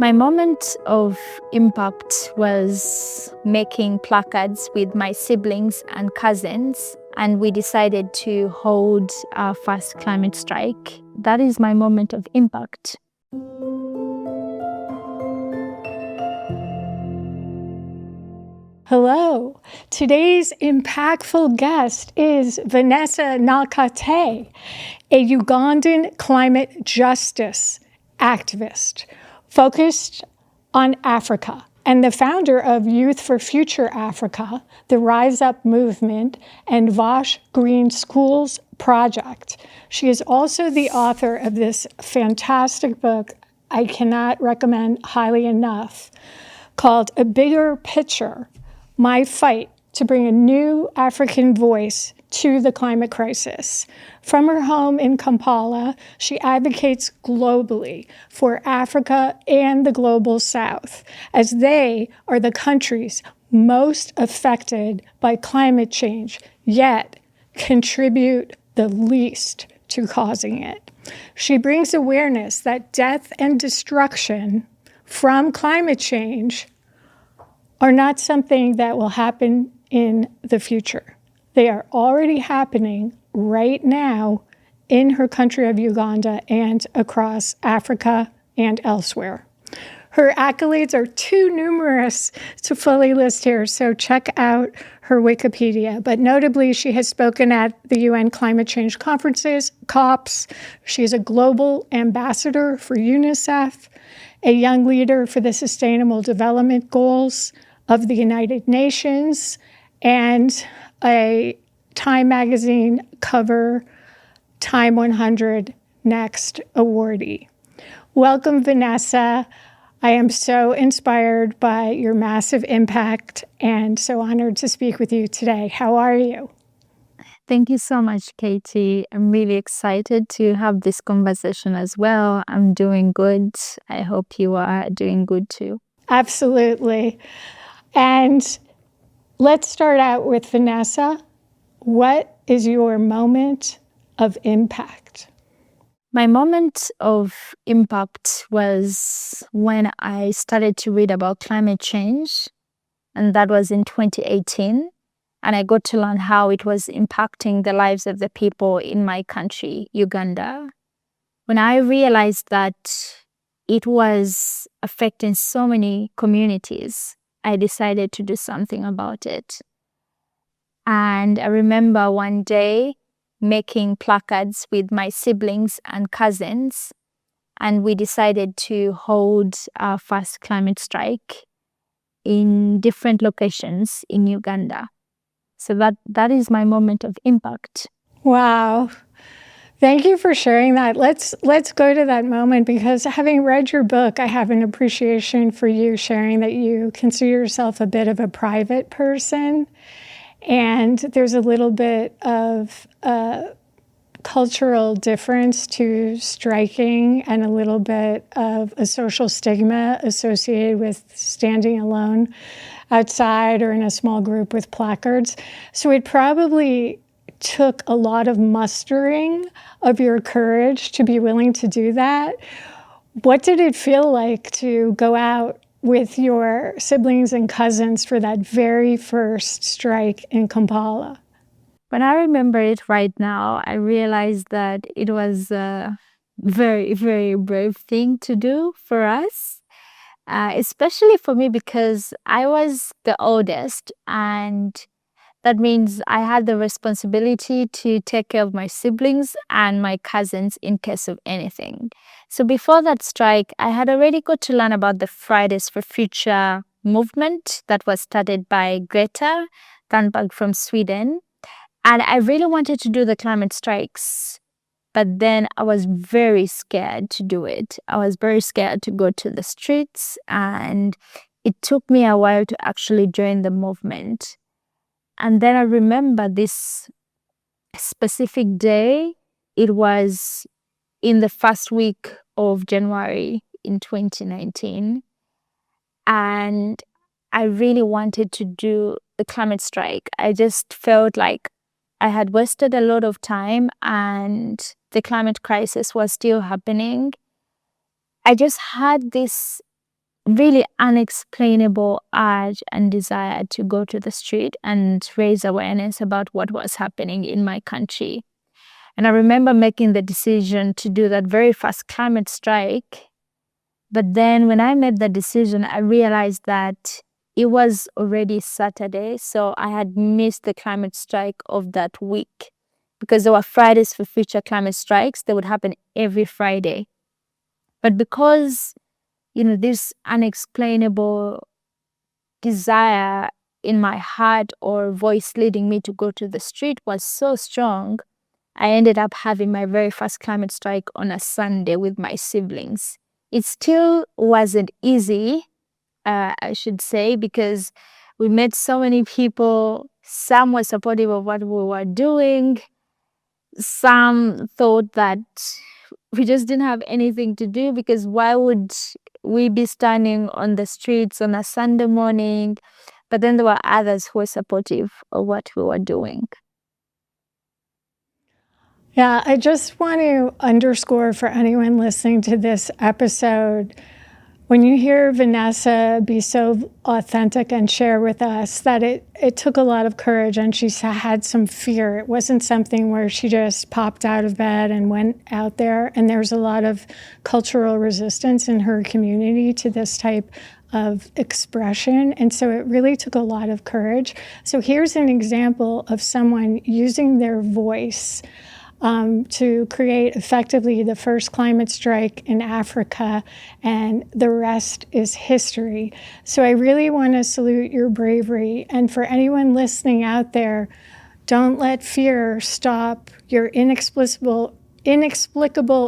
My moment of impact was making placards with my siblings and cousins, and we decided to hold our first climate strike. That is my moment of impact. Hello. Today's impactful guest is Vanessa Nakate, a Ugandan climate justice activist focused on Africa and the founder of Youth for Future Africa, the Rise Up movement, and Vash Green Schools Project. She is also the author of this fantastic book I cannot recommend highly enough, called A Bigger Picture: My Fight to Bring a New African Voice to the Climate Crisis. From her home in Kampala, she advocates globally for Africa and the Global South, as they are the countries most affected by climate change, yet contribute the least to causing it. She brings awareness that death and destruction from climate change are not something that will happen in the future. They are already happening right now in her country of Uganda and across Africa and elsewhere. Her accolades are too numerous to fully list here, so check out her Wikipedia. But notably, she has spoken at the UN climate change conferences, COPs. She is a global ambassador for UNICEF, a young leader for the Sustainable Development Goals of the United Nations, and a Time magazine cover Time 100 Next awardee. Welcome, Vanessa. I am so inspired by your massive impact and so honored to speak with you today. How are you? Thank you so much, Katie. I'm really excited to have this conversation as well. I'm doing good. I hope you are doing good too. Absolutely. And let's start out with Vanessa. What is your moment of impact? My moment of impact was when I started to read about climate change, and that was in 2018. And I got to learn how it was impacting the lives of the people in my country, Uganda. When I realized that it was affecting so many communities, I decided to do something about it. And I remember one day making placards with my siblings and cousins, and we decided to hold our first climate strike in different locations in Uganda. So that is my moment of impact. Wow. Thank you for sharing that. Let's go to that moment, because having read your book, I have an appreciation for you sharing that you consider yourself a bit of a private person. And there's a little bit of cultural difference to striking and a little bit of a social stigma associated with standing alone outside or in a small group with placards. So it probably took a lot of mustering of your courage to be willing to do that. What did it feel like to go out with your siblings and cousins for that very first strike in Kampala? When I remember it right now, I realized that it was a very, very brave thing to do for us, especially for me because I was the oldest, and that means I had the responsibility to take care of my siblings and my cousins in case of anything. So before that strike, I had already got to learn about the Fridays for Future movement that was started by Greta Thunberg from Sweden. And I really wanted to do the climate strikes, but then I was very scared to do it. I was very scared to go to the streets, and it took me a while to actually join the movement. And then I remember this specific day. It was in the first week of January in 2019. And I really wanted to do the climate strike. I just felt like I had wasted a lot of time and the climate crisis was still happening. I just had this really unexplainable urge and desire to go to the street and raise awareness about what was happening in my country. And I remember making the decision to do that very first climate strike. But then when I made the decision, I realized that it was already Saturday. So I had missed the climate strike of that week because there were Fridays for future climate strikes. They would happen every Friday. But because, this unexplainable desire in my heart or voice leading me to go to the street was so strong, I ended up having my very first climate strike on a Sunday with my siblings. It still wasn't easy, I should say, because we met so many people. Some were supportive of what we were doing. Some thought that we just didn't have anything to do because why would we be standing on the streets on a Sunday morning? But then there were others who were supportive of what we were doing. Yeah, I just want to underscore for anyone listening to this episode, when you hear Vanessa be so authentic and share with us that it took a lot of courage and she had some fear. It wasn't something where she just popped out of bed and went out there. And there's a lot of cultural resistance in her community to this type of expression. And so it really took a lot of courage. So here's an example of someone using their voice to create effectively the first climate strike in Africa, and the rest is history. So I really want to salute your bravery. And for anyone listening out there, don't let fear stop your inexplicable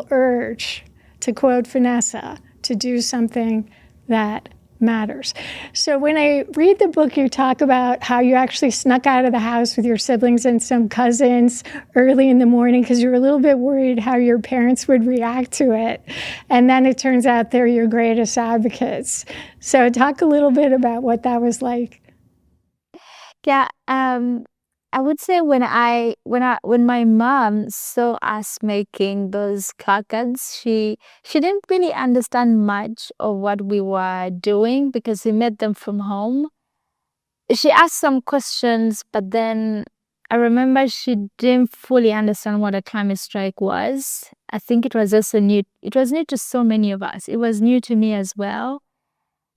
urge, to quote Vanessa, to do something that matters. So when I read the book, you talk about how you actually snuck out of the house with your siblings and some cousins early in the morning because you were a little bit worried how your parents would react to it. And then it turns out they're your greatest advocates. So talk a little bit about what that was like. Yeah, I would say when my mom saw us making those placards, she didn't really understand much of what we were doing because we made them from home. She asked some questions, but then I remember she didn't fully understand what a climate strike was. I think it was also new. It was new to so many of us. It was new to me as well.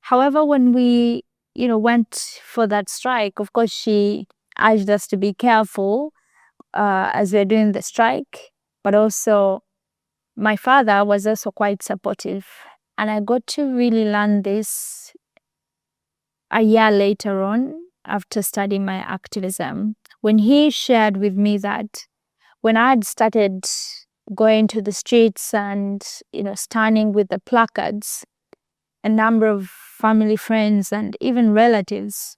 However, when we, went for that strike, of course, she urged us to be careful as we're doing the strike. But also, my father was also quite supportive. And I got to really learn this a year later on after studying my activism, when he shared with me that when I had started going to the streets and, standing with the placards, a number of family friends and even relatives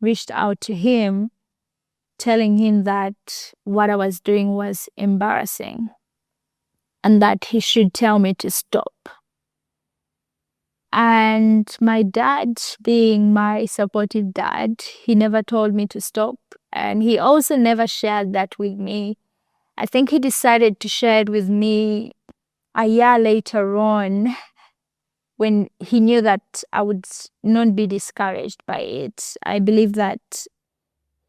reached out to him, telling him that what I was doing was embarrassing and that he should tell me to stop. And my dad, being my supportive dad, he never told me to stop. And he also never shared that with me. I think he decided to share it with me a year later on when he knew that I would not be discouraged by it. I believe that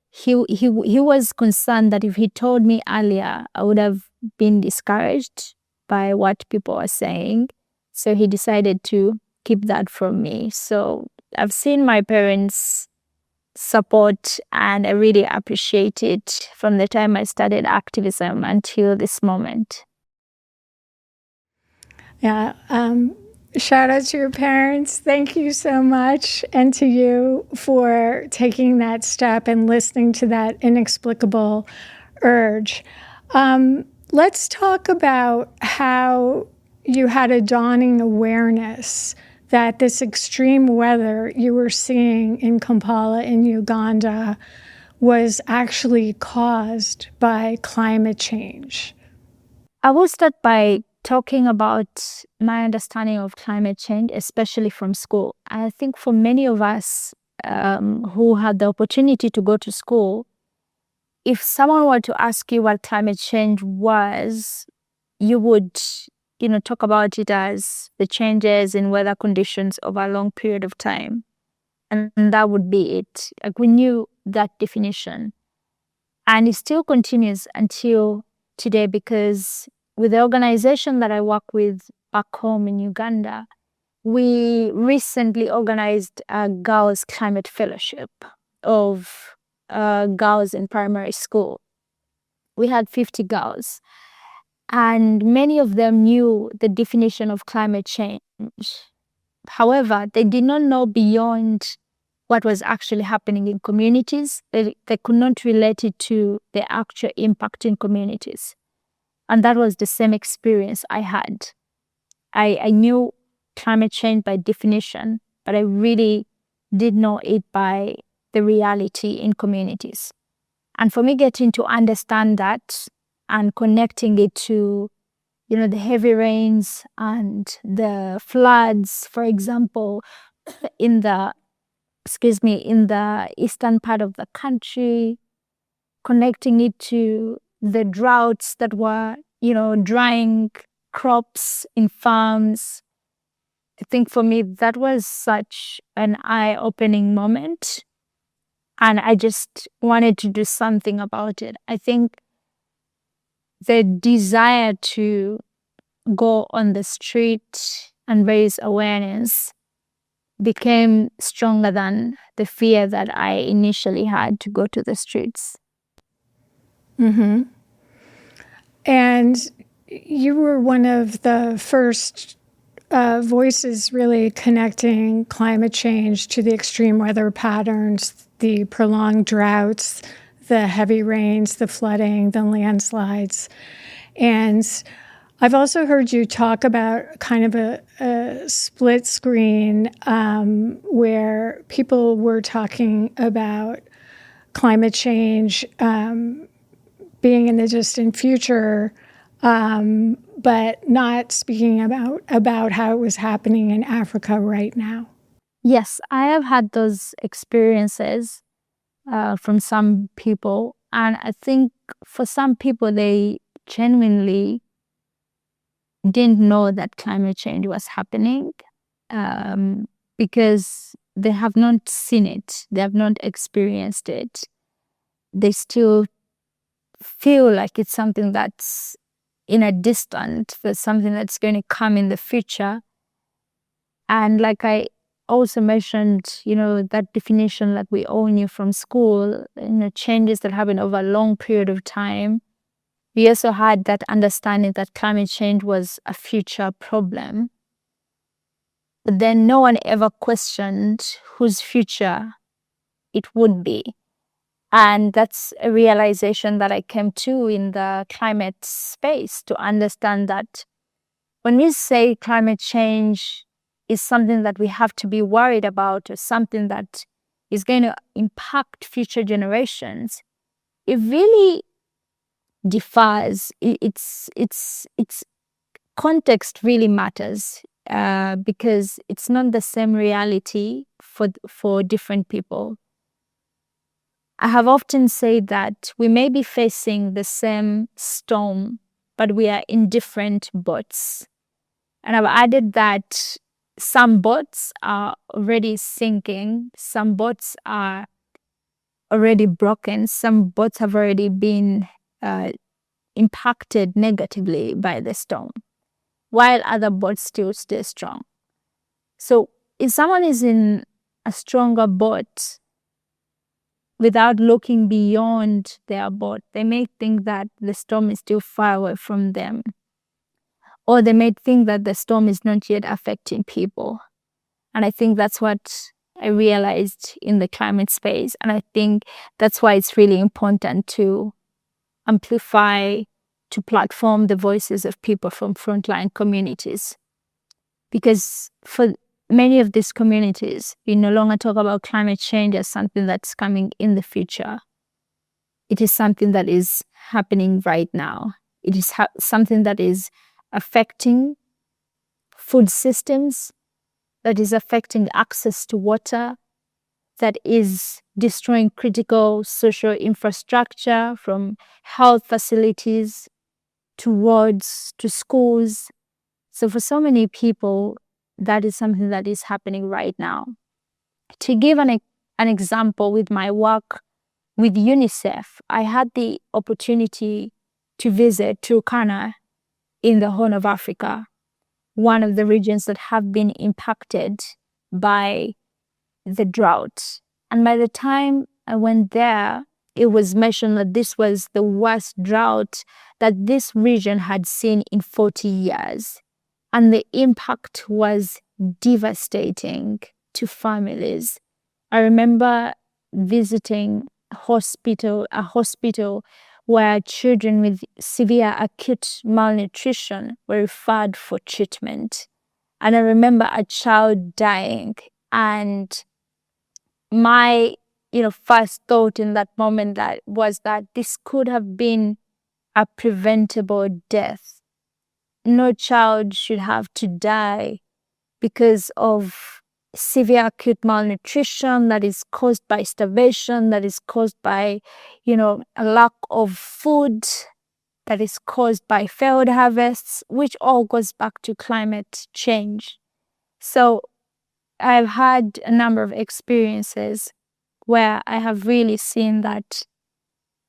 he was concerned that if he told me earlier, I would have been discouraged by what people are saying. So he decided to keep that from me. So I've seen my parents' support and I really appreciate it from the time I started activism until this moment. Yeah. Shout out to your parents. Thank you so much. And to you for taking that step and listening to that inexplicable urge. Let's talk about how you had a dawning awareness that this extreme weather you were seeing in Kampala in Uganda was actually caused by climate change. I will start by talking about my understanding of climate change, especially from school. I think for many of us who had the opportunity to go to school, if someone were to ask you what climate change was, you would talk about it as the changes in weather conditions over a long period of time. And that would be it. Like, we knew that definition. And it still continues until today, because with the organization that I work with back home in Uganda, we recently organized a girls' climate fellowship of girls in primary school. We had 50 girls, and many of them knew the definition of climate change. However, they did not know beyond what was actually happening in communities. They could not relate it to the actual impact in communities. And that was the same experience I had. I knew climate change by definition, but I really did know it by the reality in communities. And for me, getting to understand that and connecting it to, the heavy rains and the floods, for example, in the eastern part of the country, connecting it to the droughts that were, drying crops in farms. I think for me, that was such an eye-opening moment. And I just wanted to do something about it. I think the desire to go on the street and raise awareness became stronger than the fear that I initially had to go to the streets. Mm-hmm. And you were one of the first voices really connecting climate change to the extreme weather patterns, the prolonged droughts, the heavy rains, the flooding, the landslides. And I've also heard you talk about kind of a split screen where people were talking about climate change being in the distant future, but not speaking about how it was happening in Africa right now. Yes, I have had those experiences from some people. And I think for some people, they genuinely didn't know that climate change was happening because they have not seen it. They have not experienced it. They still feel like it's something that's in a distant, that's something that's going to come in the future. And like I also mentioned, that definition that we all knew from school, changes that happen over a long period of time. We also had that understanding that climate change was a future problem. But then no one ever questioned whose future it would be. And that's a realization that I came to in the climate space, to understand that when we say climate change is something that we have to be worried about, or something that is going to impact future generations, it really differs. It's context really matters because it's not the same reality for different people. I have often said that we may be facing the same storm, but we are in different boats. And I've added that some boats are already sinking, some boats are already broken, some boats have already been impacted negatively by the storm, while other boats still stay strong. So if someone is in a stronger boat, without looking beyond their boat, they may think that the storm is still far away from them. Or they may think that the storm is not yet affecting people. And I think that's what I realized in the climate space. And I think that's why it's really important to amplify, to platform the voices of people from frontline communities. Because for many of these communities, we no longer talk about climate change as something that's coming in the future. It is something that is happening right now. It is something that is affecting food systems, that is affecting access to water, that is destroying critical social infrastructure, from health facilities to roads to schools. So for so many people, that is something that is happening right now. To give an example with my work with UNICEF, I had the opportunity to visit Turkana in the Horn of Africa, one of the regions that have been impacted by the drought. And by the time I went there, it was mentioned that this was the worst drought that this region had seen in 40 years. And the impact was devastating to families. I remember visiting a hospital where children with severe acute malnutrition were referred for treatment. And I remember a child dying, and my first thought in that moment was that this could have been a preventable death. No child should have to die because of severe acute malnutrition that is caused by starvation, that is caused by a lack of food, that is caused by failed harvests, which all goes back to climate change. So I've had a number of experiences where I have really seen that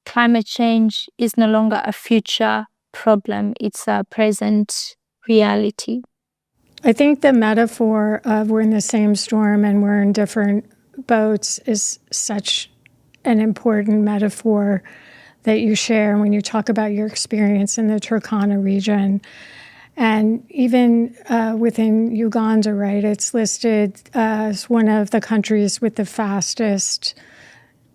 climate change is no longer a future problem, it's a present reality. I think the metaphor of we're in the same storm and we're in different boats is such an important metaphor that you share when you talk about your experience in the Turkana region. And even within Uganda, right, it's listed as one of the countries with the fastest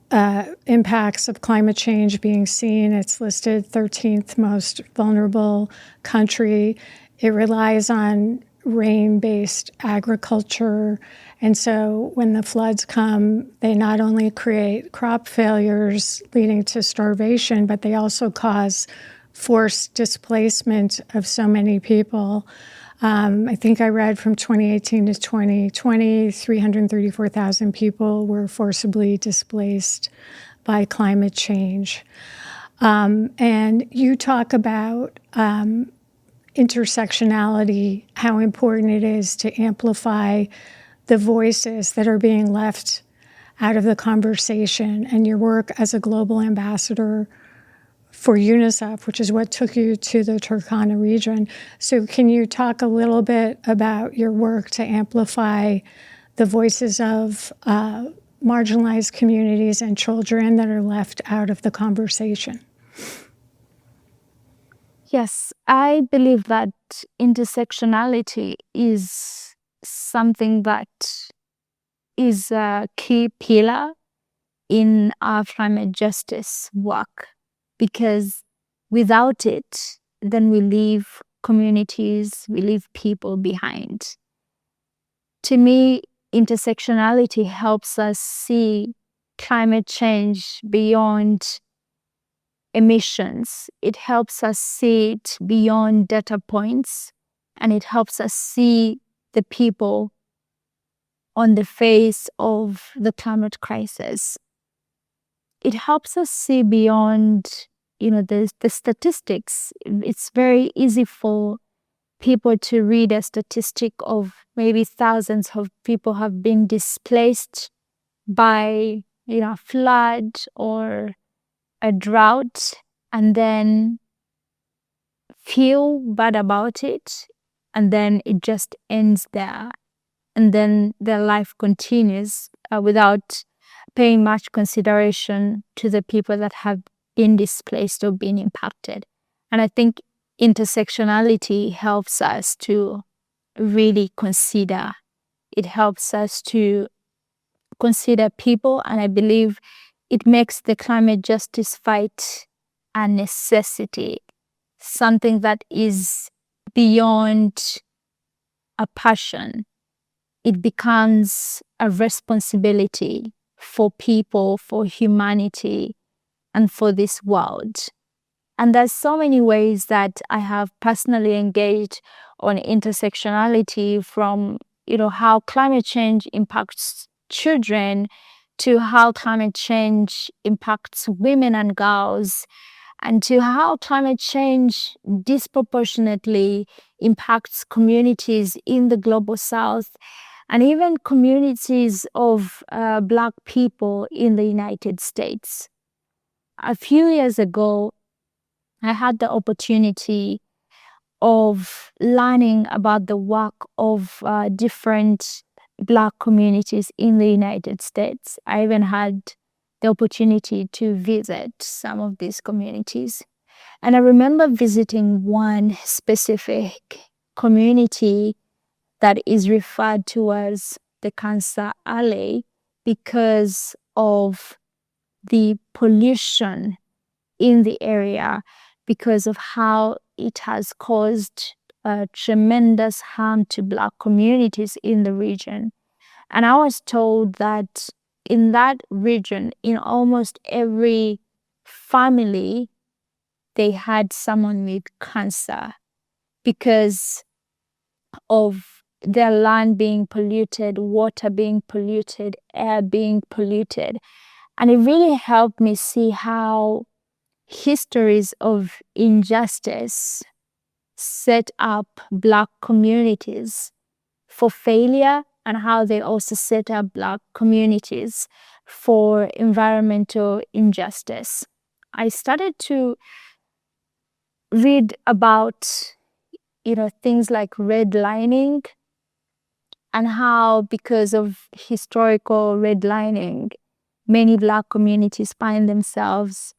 impacts of climate change being seen. It's listed 13th most vulnerable country. It relies on rain-based agriculture. And so when the floods come, they not only create crop failures leading to starvation, but they also cause forced displacement of so many people. I think I read from 2018 to 2020, 334,000 people were forcibly displaced by climate change. And you talk about intersectionality, how important it is to amplify the voices that are being left out of the conversation, and your work as a global ambassador for UNICEF, which is what took you to the Turkana region. So can you talk a little bit about your work to amplify the voices of marginalized communities and children that are left out of the conversation? Yes, I believe that intersectionality is something that is a key pillar in our climate justice work, because without it, then we leave communities, we leave people behind. To me, intersectionality helps us see climate change beyond emissions. It helps us see it beyond data points, and it helps us see the people on the face of the climate crisis. It helps us see beyond, the statistics. It's very easy for people to read a statistic of maybe thousands of people have been displaced by, a flood or a drought, and then feel bad about it, and then it just ends there, and then their life continues without paying much consideration to the people that have been displaced or been impacted. And I think intersectionality helps us to really consider. It helps us to consider people, and I believe it makes the climate justice fight a necessity, something that is beyond a passion. It becomes a responsibility for people, for humanity, and for this world. And there's so many ways that I have personally engaged on intersectionality, from, how climate change impacts children to how climate change impacts women and girls. and to how climate change disproportionately impacts communities in the global south and even communities of Black people in the United States. A few years ago, I had the opportunity of learning about the work of different Black communities in the United States. I even had the opportunity to visit some of these communities. And I remember visiting one specific community that is referred to as the Cancer Alley because of the pollution in the area, because of how it has caused tremendous harm to Black communities in the region. And I was told that in that region, in almost every family, they had someone with cancer because of their land being polluted, water being polluted, air being polluted. And it really helped me see how histories of injustice set up Black communities for failure and how they also set up Black communities for environmental injustice. I started to read about, things like redlining and how, because of historical redlining, many Black communities find themselves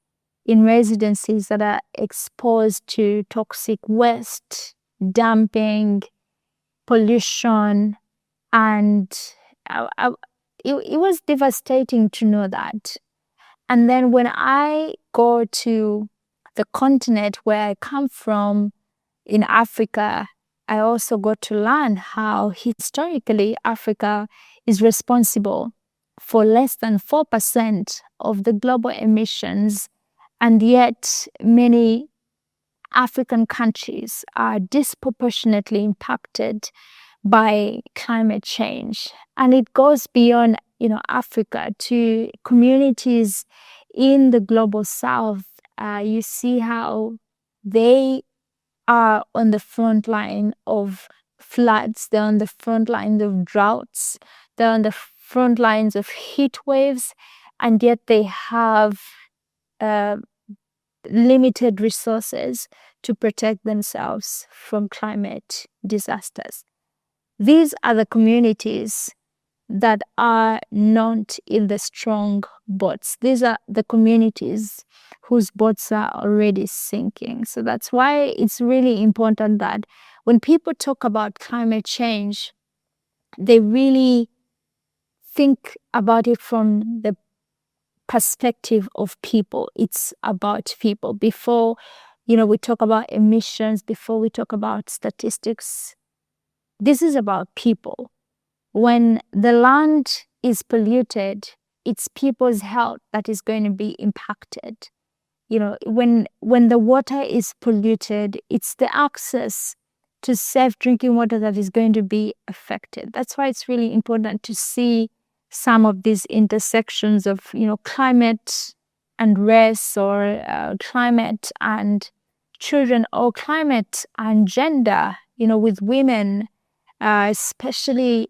in residencies that are exposed to toxic waste, dumping, pollution, and it was devastating to know that. And then when I go to the continent where I come from in Africa, I also got to learn how historically Africa is responsible for less than 4% of the global emissions, and yet many African countries are disproportionately impacted by climate change. And it goes beyond, Africa to communities in the global south. You see how they are on the front line of floods, they're on the front line of droughts, they're on the front lines of heat waves, and yet they have limited resources to protect themselves from climate disasters. These are the communities that are not in the strong boats. These are the communities whose boats are already sinking. So that's why it's really important that when people talk about climate change, they really think about it from the perspective of people. It's about people. Before, we talk about emissions, before we talk about statistics, this is about people. When the land is polluted, it's people's health that is going to be impacted. When the water is polluted, it's the access to safe drinking water that is going to be affected. That's why it's really important to see some of these intersections of, climate and race, or climate and children, or climate and gender, with women, especially,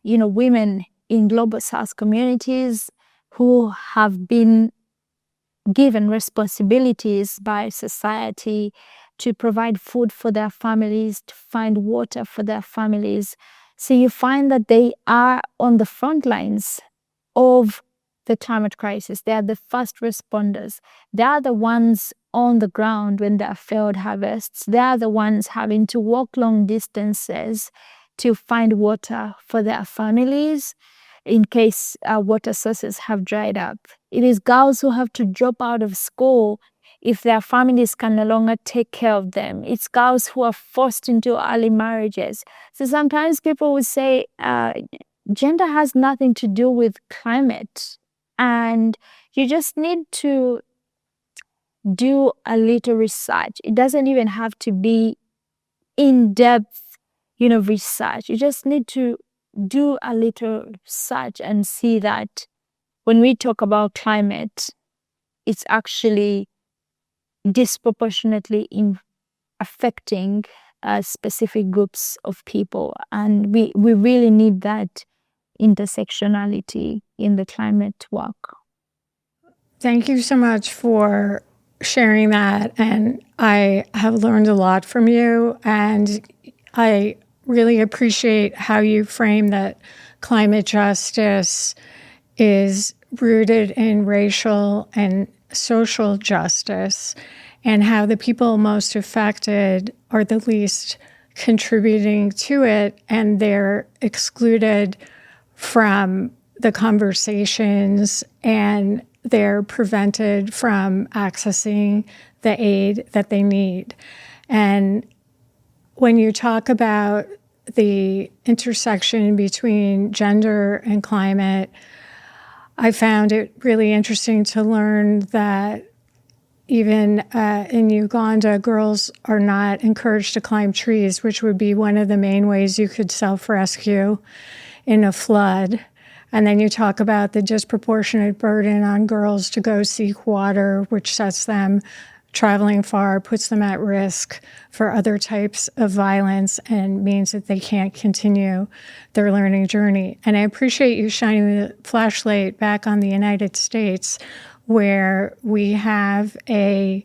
women in global south communities who have been given responsibilities by society to provide food for their families, to find water for their families. So you find that they are on the front lines of the climate crisis. They are the first responders. They are the ones on the ground when there are failed harvests. They are the ones having to walk long distances to find water for their families in case water sources have dried up. It is girls who have to drop out of school if their families can no longer take care of them. It's girls who are forced into early marriages. So sometimes people will say, gender has nothing to do with climate. And you just need to do a little research. It doesn't even have to be in-depth, research. You just need to do a little search and see that when we talk about climate, it's actually disproportionately affecting specific groups of people. And we really need that intersectionality in the climate work. Thank you so much for sharing that. And I have learned a lot from you. And I really appreciate how you frame that climate justice is rooted in racial and social justice, and how the people most affected are the least contributing to it, and they're excluded from the conversations, and they're prevented from accessing the aid that they need. And when you talk about the intersection between gender and climate, I found it really interesting to learn that even in Uganda, girls are not encouraged to climb trees, which would be one of the main ways you could self-rescue in a flood. And then you talk about the disproportionate burden on girls to go seek water, which sets them traveling far, puts them at risk for other types of violence, and means that they can't continue their learning journey. And I appreciate you shining the flashlight back on the United States, where we have a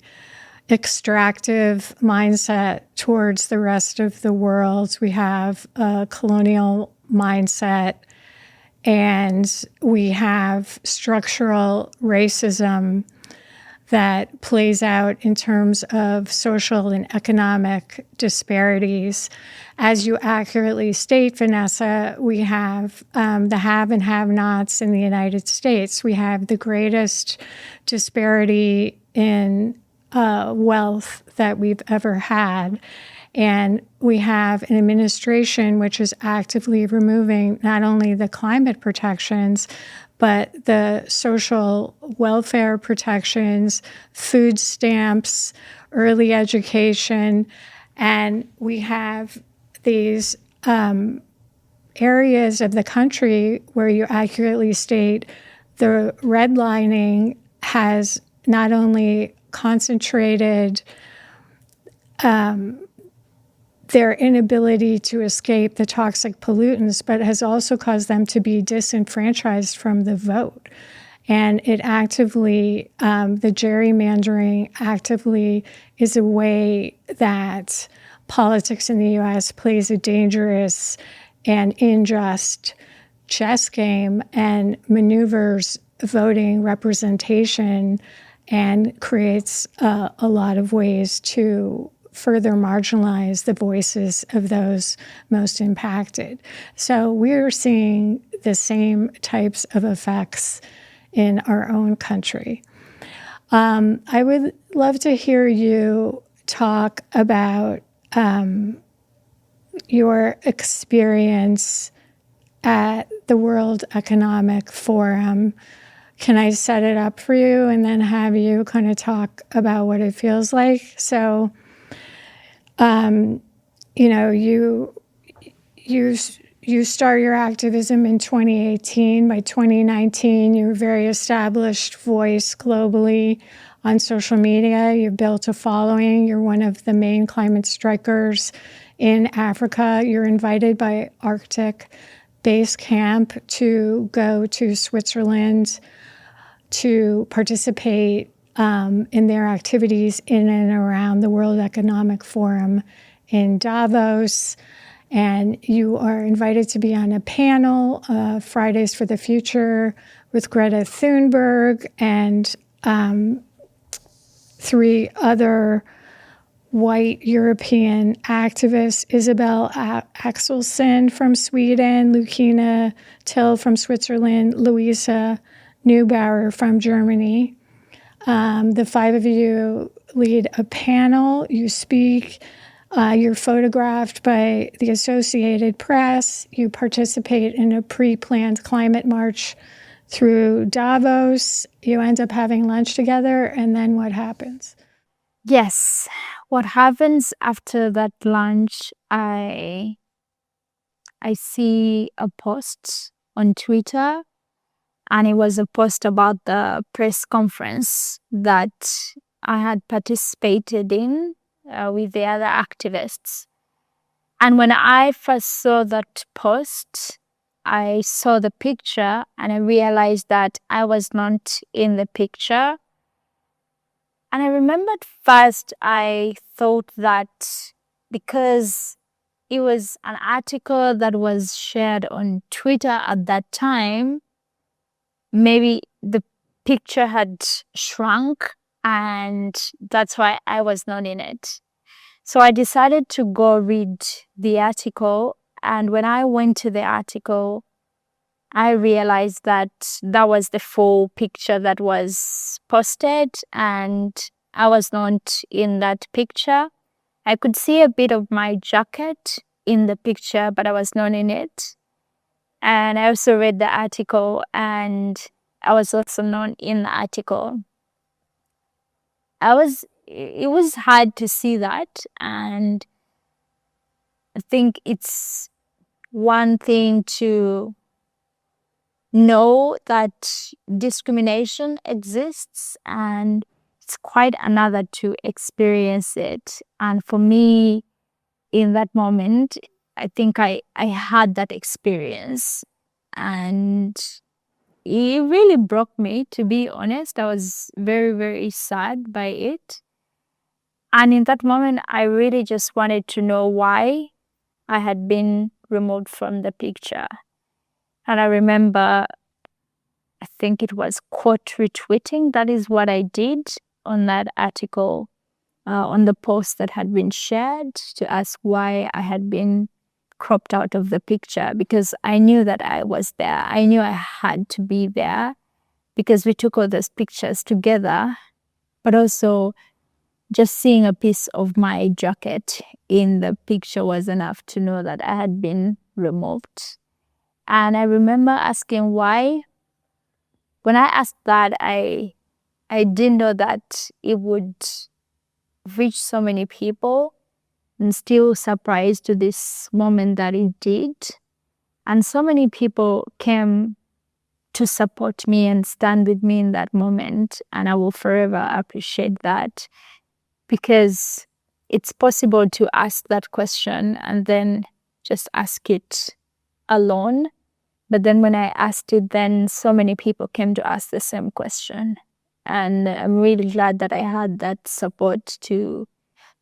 extractive mindset towards the rest of the world. We have a colonial mindset, and we have structural racism that plays out in terms of social and economic disparities. As you accurately state, Vanessa, we have the have and have-nots in the United States. We have the greatest disparity in wealth that we've ever had. And we have an administration which is actively removing not only the climate protections, but the social welfare protections, food stamps, early education. And we have these areas of the country where you accurately state the redlining has not only concentrated their inability to escape the toxic pollutants, but has also caused them to be disenfranchised from the vote. And it actively, the gerrymandering actively is a way that politics in the U.S. plays a dangerous and unjust chess game and maneuvers voting representation and creates a lot of ways to further marginalize the voices of those most impacted. So we're seeing the same types of effects in our own country. I would love to hear you talk about your experience at the World Economic Forum. Can I set it up for you and then have you kind of talk about what it feels like? So, you start your activism in 2018. By 2019, you're a very established voice globally on social media. You've built a following. You're one of the main climate strikers in Africa. You're invited by Arctic Base Camp to go to Switzerland to participate in their activities in and around the World Economic Forum in Davos. And you are invited to be on a panel, Fridays for the Future, with Greta Thunberg and 3 other white European activists, Isabel Axelsson from Sweden, Lucina Till from Switzerland, Louisa Neubauer from Germany. The 5 of you lead a panel. You speak. You're photographed by the Associated Press. You participate in a pre-planned climate march through Davos. You end up having lunch together, and then what happens? Yes. What happens after that lunch, I see a post on Twitter, and it was a post about the press conference that I had participated in with the other activists. And when I first saw that post, I saw the picture and I realized that I was not in the picture. And I remembered first I thought that because it was an article that was shared on Twitter at that time, maybe the picture had shrunk and that's why I was not in it. So I decided to go read the article. And when I went to the article, I realized that that was the full picture that was posted and I was not in that picture. I could see a bit of my jacket in the picture, but I was not in it. And I also read the article and I was also not in the article. It was hard to see that. And I think it's one thing to know that discrimination exists and it's quite another to experience it. And for me, in that moment, I think I had that experience and it really broke me, to be honest. I was very, very sad by it. And in that moment, I really just wanted to know why I had been removed from the picture. And I remember, I think it was quote retweeting. That is what I did on that article, on the post that had been shared, to ask why I had been cropped out of the picture, because I knew that I was there. I knew I had to be there because we took all those pictures together, but also just seeing a piece of my jacket in the picture was enough to know that I had been removed. And I remember asking why. When I asked that, I didn't know that it would reach so many people, and still surprised to this moment that it did. And so many people came to support me and stand with me in that moment. And I will forever appreciate that, because it's possible to ask that question and then just ask it alone. But then when I asked it, then so many people came to ask the same question. And I'm really glad that I had that support to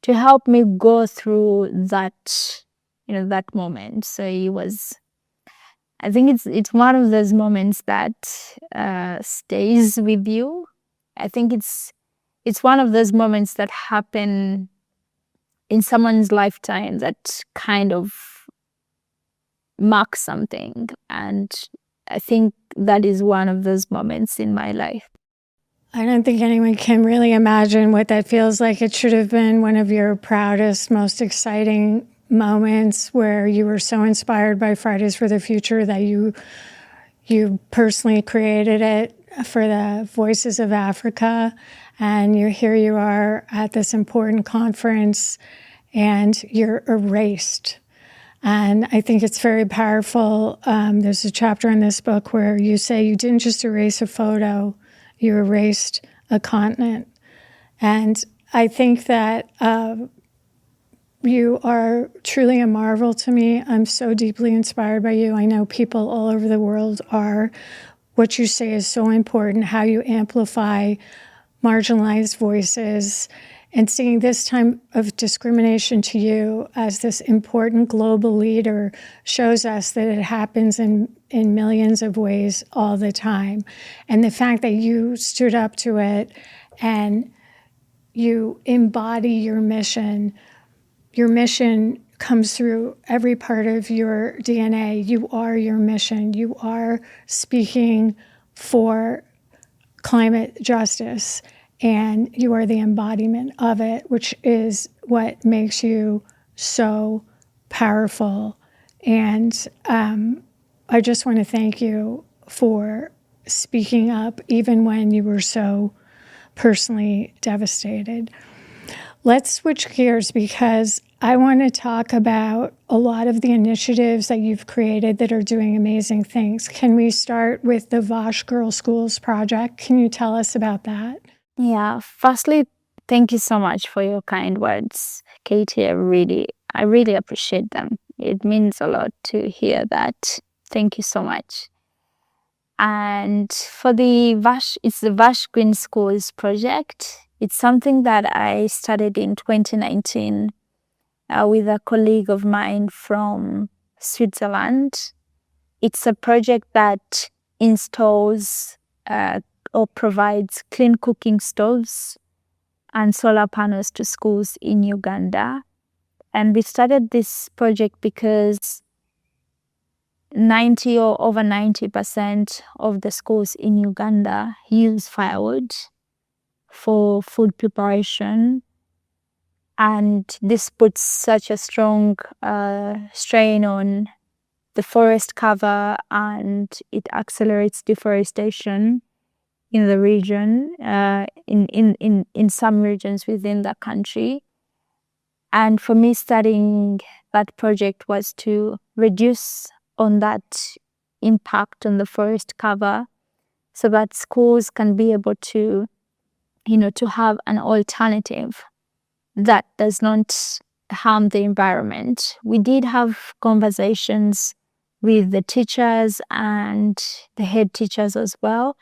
help me go through that, that moment. So it was, I think it's one of those moments that stays with you. I think it's one of those moments that happen in someone's lifetime that kind of mark something. And I think that is one of those moments in my life. I don't think anyone can really imagine what that feels like. It should have been one of your proudest, most exciting moments, where you were so inspired by Fridays for the Future that you personally created it for the Voices of Africa. And here you are at this important conference and you're erased. And I think it's very powerful. There's a chapter in this book where you say you didn't just erase a photo, you erased a continent. And I think that you are truly a marvel to me. I'm so deeply inspired by you. I know people all over the world are. What you say is so important, how you amplify marginalized voices, and seeing this time of discrimination to you as this important global leader shows us that it happens in millions of ways all the time. And the fact that you stood up to it and you embody your mission comes through every part of your DNA. You are your mission. You are speaking for climate justice, and you are the embodiment of it, which is what makes you so powerful. And I just want to thank you for speaking up, even when you were so personally devastated. Let's switch gears, because I want to talk about a lot of the initiatives that you've created that are doing amazing things. Can we start with the Vash Green Schools Project? Can you tell us about that? Yeah, firstly, Thank you so much for your kind words, Katie. I really appreciate them. It means a lot to hear that. Thank you so much. And for it's the Vash Green Schools Project. It's something that I started in 2019 with a colleague of mine from Switzerland. It's a project that installs or provides clean cooking stoves and solar panels to schools in Uganda. And we started this project because 90 or over 90% of the schools in Uganda use firewood for food preparation. And this puts such a strong strain on the forest cover, and it accelerates deforestation in the region, in some regions within the country. And for me, starting that project was to reduce on that impact on the forest cover so that schools can be able to, to have an alternative that does not harm the environment. We did have conversations with the teachers and the head teachers as well,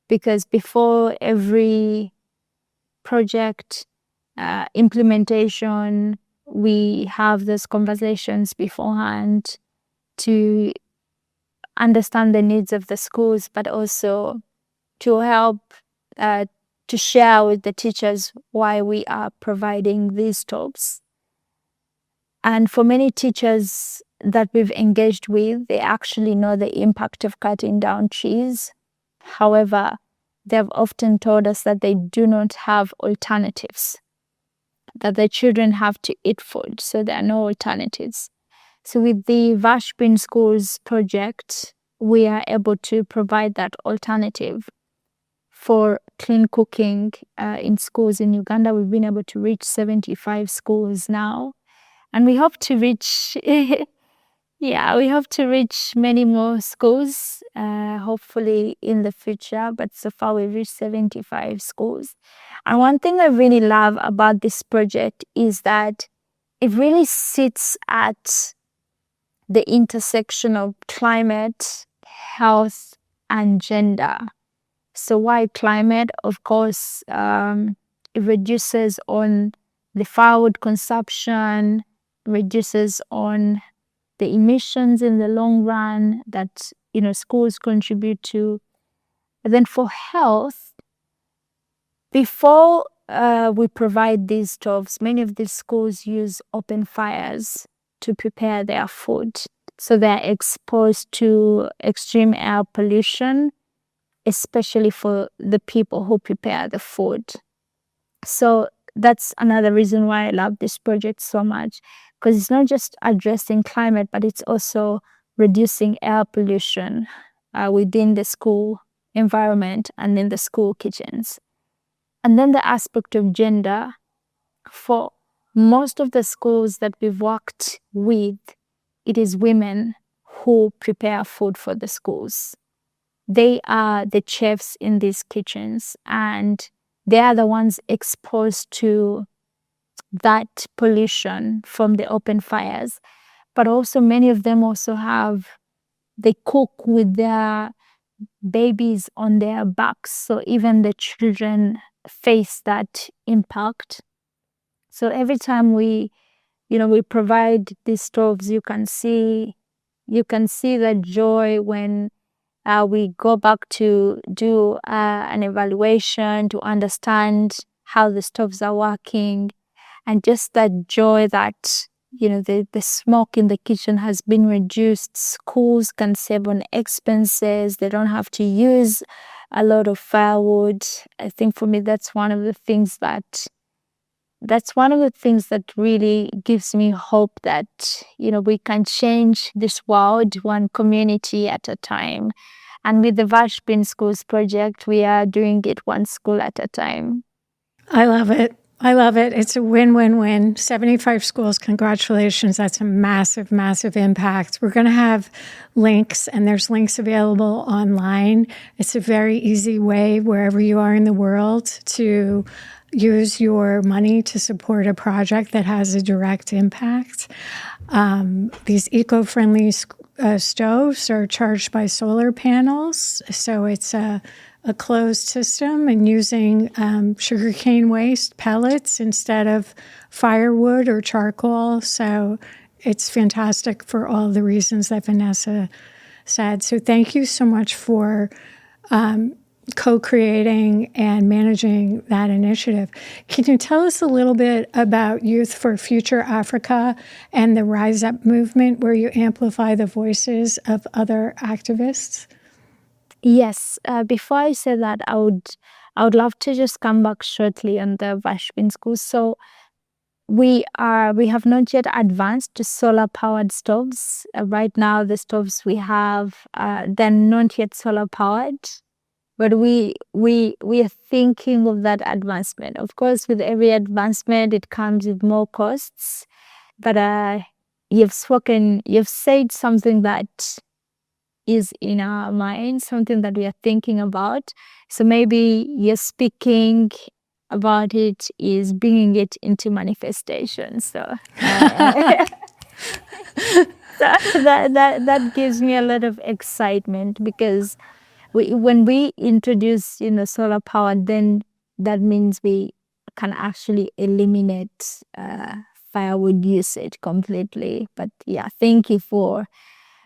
because before every project implementation, we have those conversations beforehand to understand the needs of the schools, but also to help to share with the teachers why we are providing these stops. And for many teachers that we've engaged with, they actually know the impact of cutting down trees. However, they've often told us that they do not have alternatives, that the children have to eat food, so there are no alternatives. So with the Vash Green Schools Project, we are able to provide that alternative for clean cooking in schools in Uganda. We've been able to reach 75 schools now. And we hope to reach, we hope to reach many more schools, hopefully in the future. But so far we've reached 75 schools. And one thing I really love about this project is that it really sits at the intersection of climate, health, and gender. So why climate? Of course, it reduces on the firewood consumption, reduces on the emissions in the long run that schools contribute to. And then for health, before we provide these stoves, many of these schools use open fires to prepare their food. So they're exposed to extreme air pollution, especially for the people who prepare the food. So that's another reason why I love this project so much, because it's not just addressing climate, but it's also reducing air pollution within the school environment and in the school kitchens. And then the aspect of gender. For most of the schools that we've worked with, it is women who prepare food for the schools. They are the chefs in these kitchens, and they are the ones exposed to that pollution from the open fires. But also many of them they cook with their babies on their backs. So even the children face that impact. So every time we provide these stoves, you can see the joy when we go back to do an evaluation to understand how the stoves are working, and just that joy that the smoke in the kitchen has been reduced. Schools can save on expenses. They don't have to use a lot of firewood. I think for me that's one of the things that really gives me hope that we can change this world one community at a time. And with the Vash Green Schools Project, we are doing it one school at a time. I love it. I love it. It's a win-win-win. 75 schools. Congratulations. That's a massive, massive impact. We're going to have links, and there's links available online. It's a very easy way, wherever you are in the world, to use your money to support a project that has a direct impact. These eco-friendly stoves are charged by solar panels, so it's a closed system, and using sugarcane waste pellets instead of firewood or charcoal. So it's fantastic for all the reasons that Vanessa said. So thank you so much for co-creating and managing that initiative. Can you tell us a little bit about Youth for Future Africa and the Rise Up movement, where you amplify the voices of other activists? Yes. Before I say that, I would love to just come back shortly on the Vash Green Schools. So we have not yet advanced to solar powered stoves. Right now, the stoves we have, they're not yet solar powered. But we are thinking of that advancement. Of course, with every advancement, it comes with more costs. But you've said something that is in our mind, something that we are thinking about. So maybe you're speaking about it is bringing it into manifestation. So, that gives me a lot of excitement, because when we introduce solar power, then that means we can actually eliminate firewood usage completely. But yeah, thank you for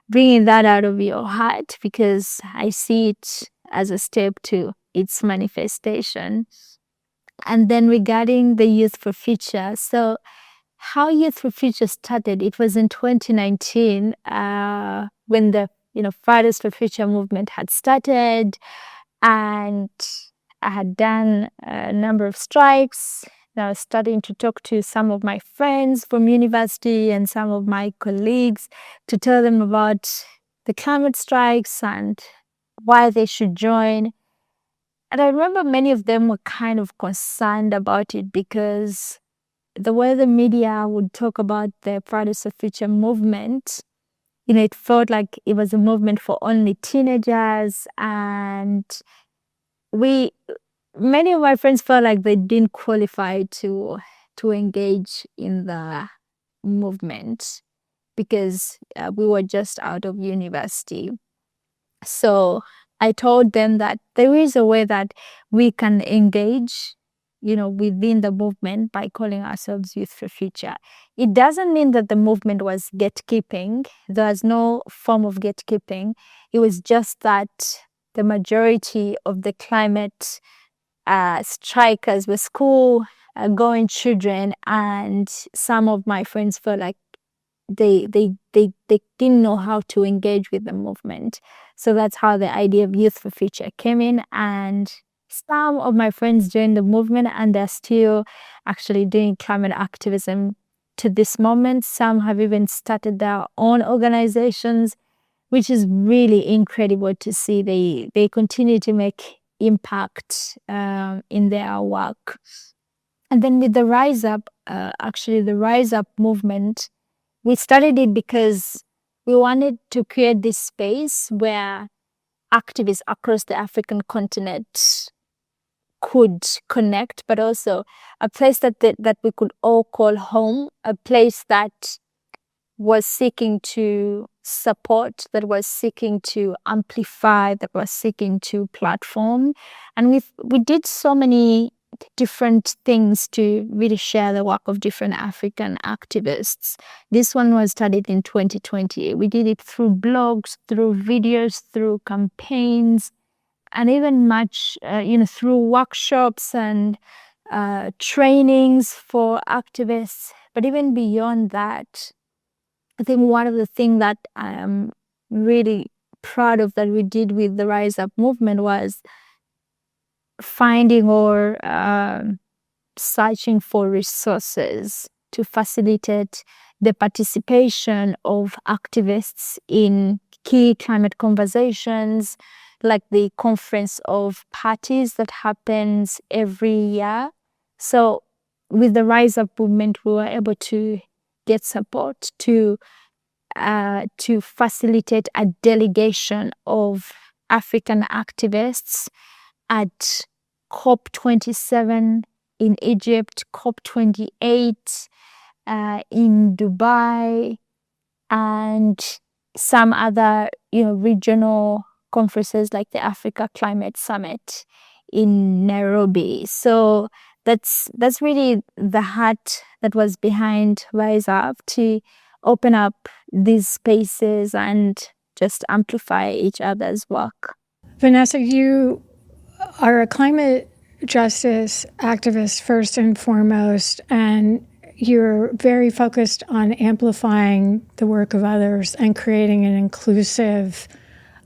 bringing that out of your heart, because I see it as a step to its manifestation. And then regarding the Youth for Future, so how Youth for Future started, it was in 2019 when the Fridays for Future movement had started, and I had done a number of strikes. I was starting to talk to some of my friends from university and some of my colleagues to tell them about the climate strikes and why they should join. And I remember many of them were kind of concerned about it, because the way the media would talk about the Fridays for Future movement, it felt like it was a movement for only teenagers, and many of my friends felt like they didn't qualify to engage in the movement, because we were just out of university. So I told them that there is a way that we can engage, within the movement by calling ourselves Youth for Future. It doesn't mean that the movement was gatekeeping. There was no form of gatekeeping. It was just that the majority of the climate strikers were school going children, and some of my friends felt like they didn't know how to engage with the movement. So that's how the idea of Youth for Future came in, and some of my friends joined the movement, and they're still actually doing climate activism to this moment. Some have even started their own organizations, which is really incredible to see. They continue to make impact in their work. And then with the Rise Up, actually the Rise Up movement, we started it because we wanted to create this space where activists across the African continent could connect, but also a place that we could all call home, a place that was seeking to support, that was seeking to amplify, that was seeking to platform. And we did so many different things to really share the work of different African activists. This one was started in 2020. We did it through blogs, through videos, through campaigns, and even through workshops and trainings for activists. But even beyond that, I think one of the things that I am really proud of that we did with the Rise Up movement was finding or searching for resources to facilitate the participation of activists in key climate conversations, like the Conference of Parties that happens every year. So with the Rise Up movement, we were able to get support to facilitate a delegation of African activists at COP27 in Egypt, COP28 in Dubai, and some other regional conferences like the Africa Climate Summit in Nairobi. So that's really the heart that was behind Rise Up, to open up these spaces and just amplify each other's work. Vanessa, you are a climate justice activist first and foremost, and you're very focused on amplifying the work of others and creating an inclusive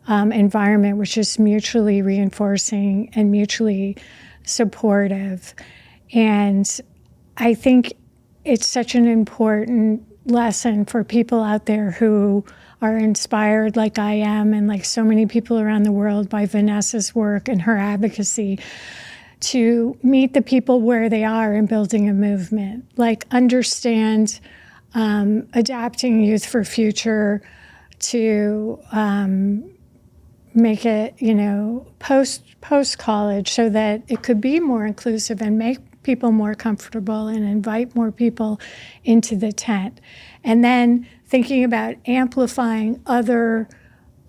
environment which is mutually reinforcing and mutually supportive. And I think it's such an important lesson for people out there who are inspired, like I am, and like so many people around the world, by Vanessa's work and her advocacy, to meet the people where they are in building a movement. Like, understand adapting Youth for Future to make it, post college, so that it could be more inclusive and make people more comfortable and invite more people into the tent. And then thinking about amplifying other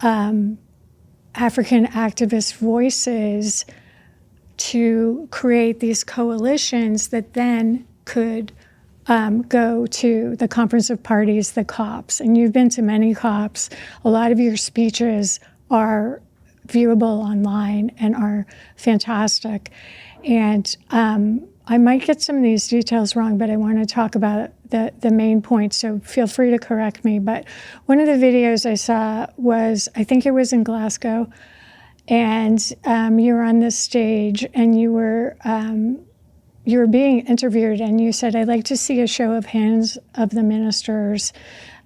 African activist voices to create these coalitions that then could go to the Conference of Parties, the COPs. And you've been to many COPs. A lot of your speeches are viewable online and are fantastic. And I might get some of these details wrong, but I want to talk about the main points, so feel free to correct me. But one of the videos I saw was, I think it was in Glasgow, and you were on this stage and you were being interviewed, and you said, "I'd like to see a show of hands of the ministers.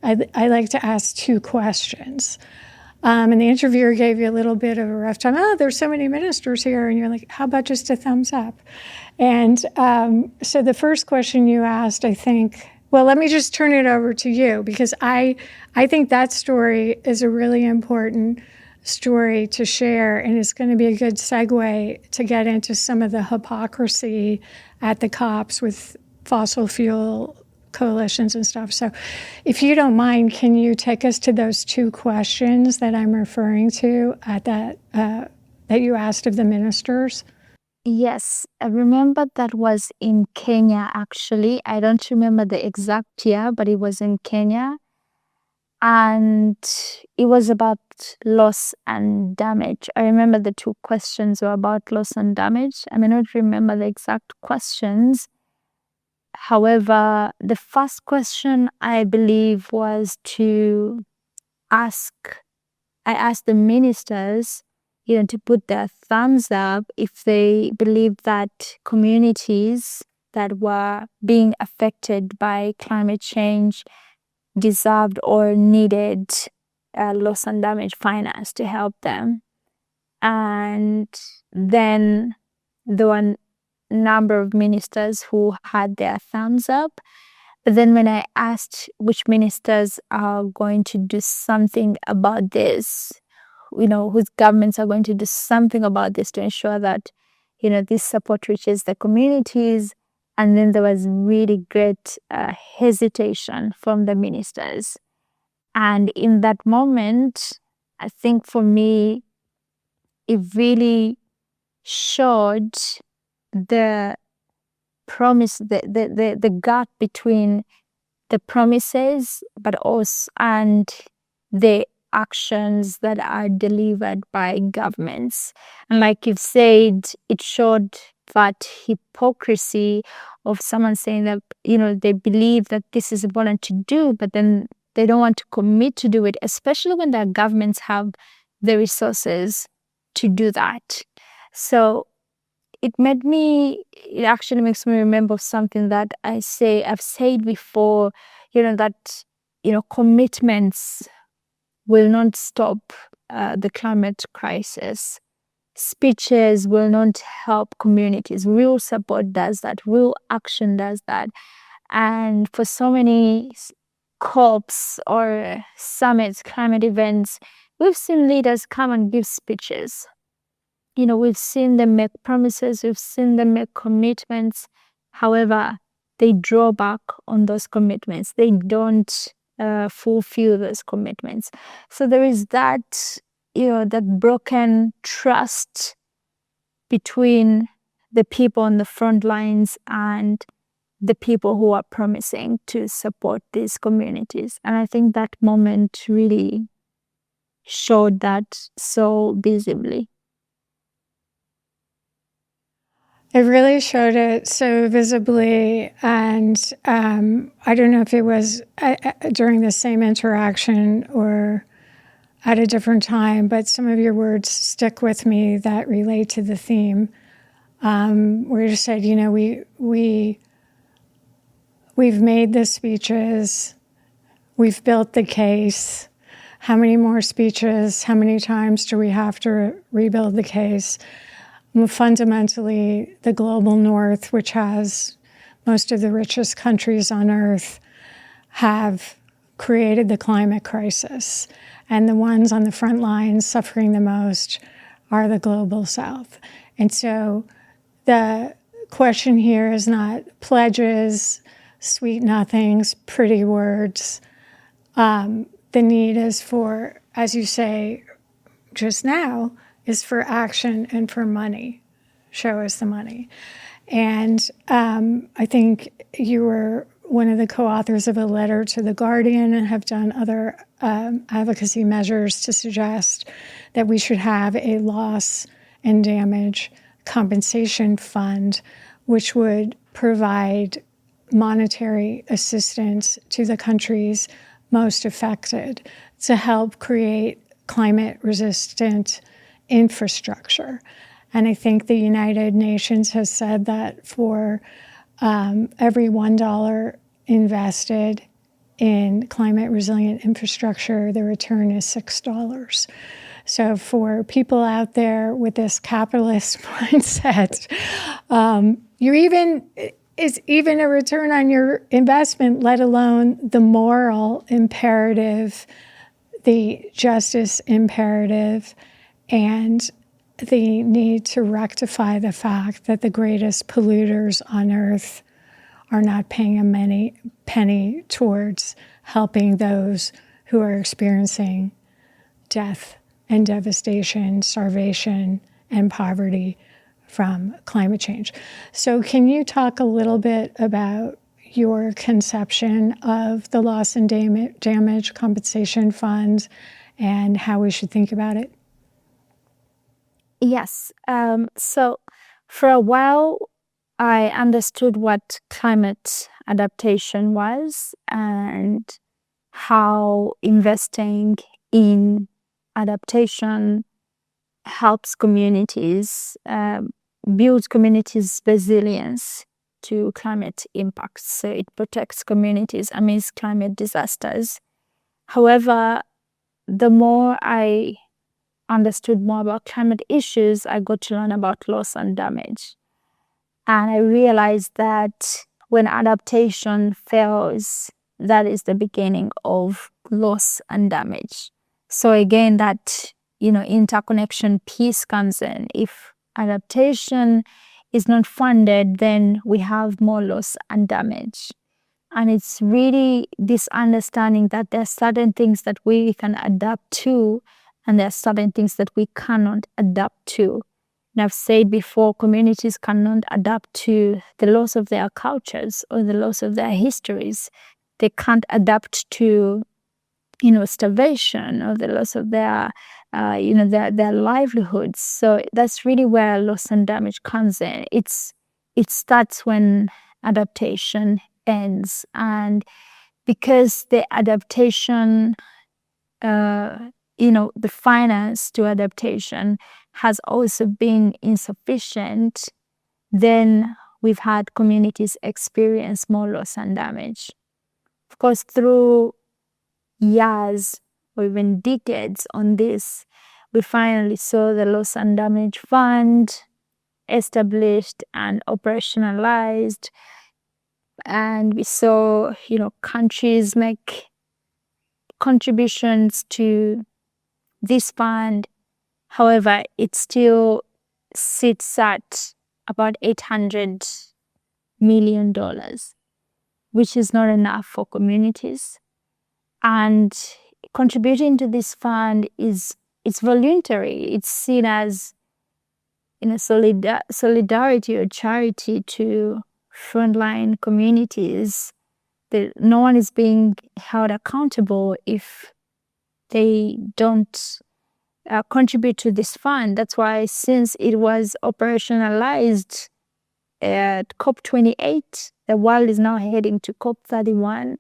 I like to ask 2 questions." And the interviewer gave you a little bit of a rough time. "Oh, there's so many ministers here." And you're like, "How about just a thumbs up?" And so the first question you asked, I think, well, let me just turn it over to you, because I think that story is a really important story to share, and it's going to be a good segue to get into some of the hypocrisy at the COPs with fossil fuel coalitions and stuff. So if you don't mind, can you take us to those 2 questions that I'm referring to at that you asked of the ministers? Yes, I remember that was in Kenya, actually. I don't remember the exact year, but it was in Kenya. And it was about loss and damage. I remember the 2 questions were about loss and damage. I may not remember the exact questions. However, the first question, I believe, was I asked the ministers, to put their thumbs up if they believe that communities that were being affected by climate change deserved or needed loss and damage finance to help them. And then there were a number of ministers who had their thumbs up. But then when I asked which ministers are going to do something about this, whose governments are going to do something about this to ensure that, this support reaches the communities, and then there was really great hesitation from the ministers. And in that moment, I think for me, it really showed the promise, the gap between the promises, but also and the actions that are delivered by governments. And like you've said, it showed that hypocrisy of someone saying that, they believe that this is important to do, but then they don't want to commit to do it, especially when their governments have the resources to do that. So it actually makes me remember something that I've said before, that, commitments will not stop the climate crisis. speeches will not help communities. Real support does that. Real action does that. And for so many COPs or summits, climate events, we've seen leaders come and give speeches. We've seen them make promises, we've seen them make commitments. However, they draw back on those commitments. They don't fulfill those commitments. So there is that, that broken trust between the people on the front lines and the people who are promising to support these communities. And I think that moment really showed that so visibly. It really showed it so visibly. And I don't know if it was during the same interaction or at a different time, but some of your words stick with me that relate to the theme. Where you said, we've made the speeches, we've built the case. How many more speeches? How many times do we have to rebuild the case? Fundamentally, the global north, which has most of the richest countries on earth, have created the climate crisis. And the ones on the front lines suffering the most are the global south. And so the question here is not pledges, sweet nothings, pretty words. The need is for, as you say just now, is for action and for money. Show us the money. And I think you were one of the co-authors of a letter to The Guardian and have done other advocacy measures to suggest that we should have a loss and damage compensation fund, which would provide monetary assistance to the countries most affected to help create climate-resistant infrastructure. And I think the United Nations has said that for every $1 invested in climate-resilient infrastructure, the return is $6. So for people out there with this capitalist mindset, it's even a return on your investment, let alone the moral imperative, the justice imperative, and the need to rectify the fact that the greatest polluters on earth are not paying a penny towards helping those who are experiencing death and devastation, starvation, and poverty from climate change. So can you talk a little bit about your conception of the loss and damage compensation fund and how we should think about it? Yes. So for a while, I understood what climate adaptation was and how investing in adaptation helps communities, build communities' resilience to climate impacts. So it protects communities amidst climate disasters. However, the more I understood more about climate issues, I got to learn about loss and damage. And I realized that when adaptation fails, that is the beginning of loss and damage. So again, that, interconnection piece comes in. If adaptation is not funded, then we have more loss and damage. And it's really this understanding that there are certain things that we can adapt to, and there are certain things that we cannot adapt to. And I've said before, communities cannot adapt to the loss of their cultures or the loss of their histories. They can't adapt to, starvation or the loss of their, their livelihoods. So that's really where loss and damage comes in. It starts when adaptation ends. And because the adaptation, the finance to adaptation has also been insufficient, then we've had communities experience more loss and damage. Of course, through years or even decades on this, we finally saw the Loss and Damage Fund established and operationalized. And we saw, countries make contributions to this fund. However, it still sits at about $800 million, which is not enough for communities. And contributing to this fund it's voluntary. It's seen as solidarity or charity to frontline communities. No one is being held accountable if they don't contribute to this fund. That's why since it was operationalized at COP28, the world is now heading to COP31.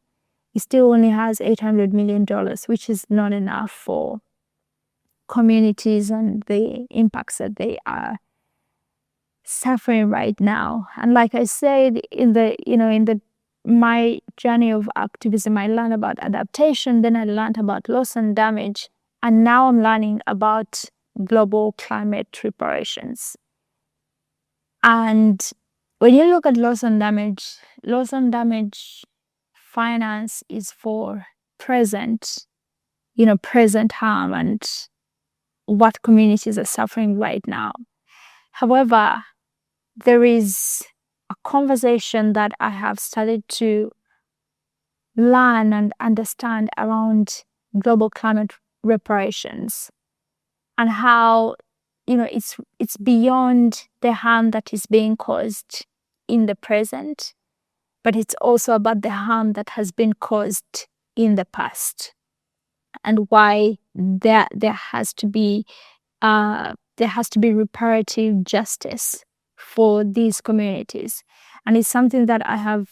It still only has $800 million, which is not enough for communities and the impacts that they are suffering right now. And like I said, in my journey of activism, I learned about adaptation, then I learned about loss and damage, and now I'm learning about global climate reparations. And when you look at loss and damage finance is for present harm and what communities are suffering right now. However, there is a conversation that I have started to learn and understand around global climate reparations and how it's beyond the harm that is being caused in the present, but it's also about the harm that has been caused in the past, and why there has to be reparative justice for these communities. And it's something that I have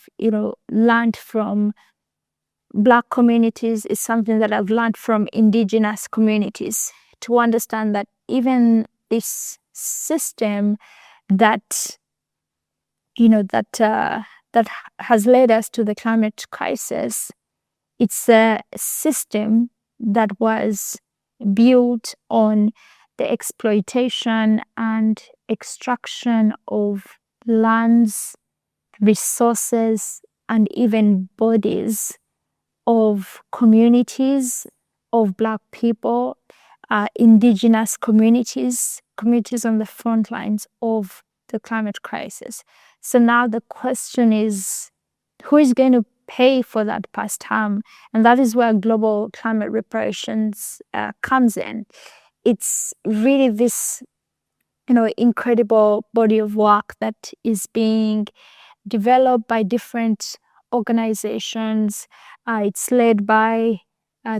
learned from Black communities. It's something that I've learned from indigenous communities, to understand that even this system that that has led us to the climate crisis, it's a system that was built on the exploitation and extraction of lands, resources, and even bodies of communities of Black people, indigenous communities on the front lines of the climate crisis. So now the question is, who is going to pay for that past harm? And that is where global climate reparations comes in. It's really this incredible body of work that is being developed by different organizations. It's led by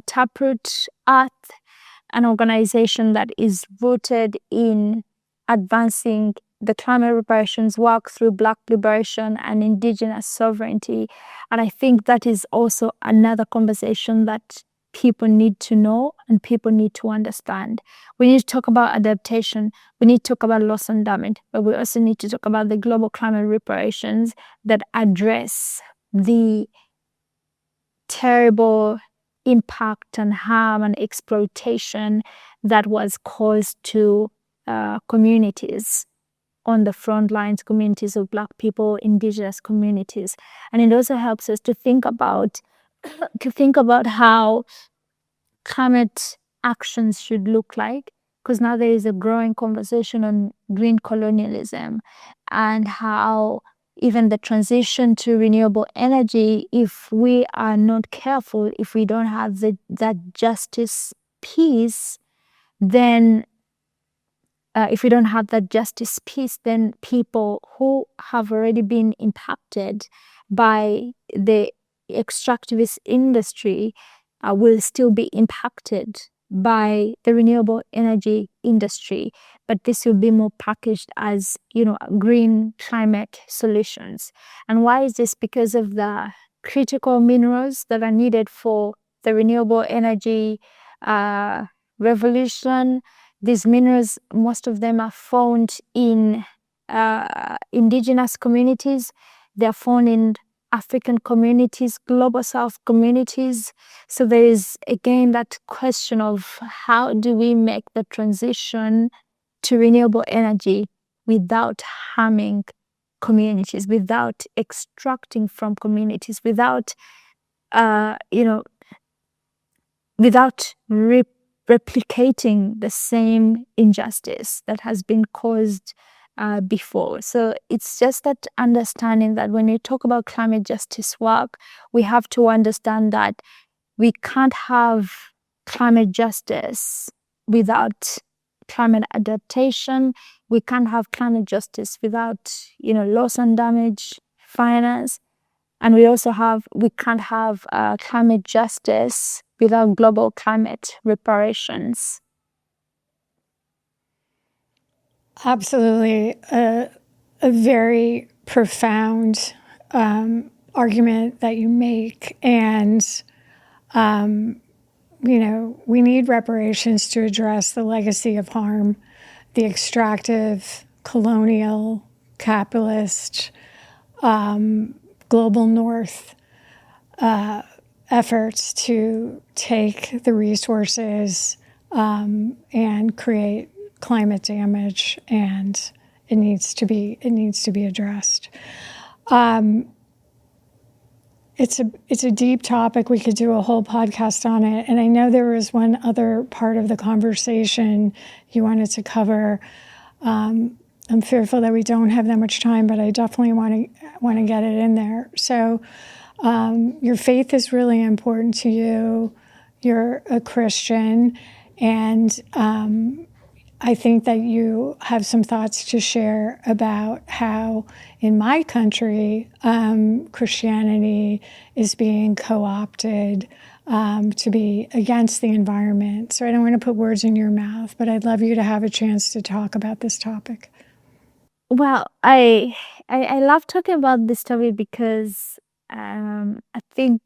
Taproot Earth, an organization that is rooted in advancing the climate reparations work through Black liberation and indigenous sovereignty. And I think that is also another conversation that people need to know and people need to understand. We need to talk about adaptation. We need to talk about loss and damage, but we also need to talk about the global climate reparations that address the terrible impact and harm and exploitation that was caused to communities on the front lines, communities of Black people, indigenous communities. And it also helps us to think about how climate actions should look like, because now there is a growing conversation on green colonialism and how even the transition to renewable energy, if we are not careful, if we don't have that justice piece, then then people who have already been impacted by the extractivist industry will still be impacted by the renewable energy industry, but this will be more packaged as green climate solutions. And why is this? Because of the critical minerals that are needed for the renewable energy revolution. These minerals, most of them are found in indigenous communities. They're found in African communities, global South communities. So there is again that question of how do we make the transition to renewable energy without harming communities, without extracting from communities, without without replicating the same injustice that has been caused before. So it's just that understanding that when we talk about climate justice work, we have to understand that we can't have climate justice without climate adaptation. We can't have climate justice without, loss and damage, finance. And we can't have climate justice without global climate reparations. Absolutely. A very profound argument that you make. And, we need reparations to address the legacy of harm, the extractive, colonial, capitalist, global north efforts to take the resources and create climate damage, and it needs to be addressed. It's a deep topic. We could do a whole podcast on it. And I know there was one other part of the conversation you wanted to cover. I'm fearful that we don't have that much time, but I definitely want to get it in there. So your faith is really important to you. You're a Christian, and I think that you have some thoughts to share about how in my country Christianity is being co-opted to be against the environment. So I don't want to put words in your mouth, but I'd love you to have a chance to talk about this topic. Well, I love talking about this topic because I think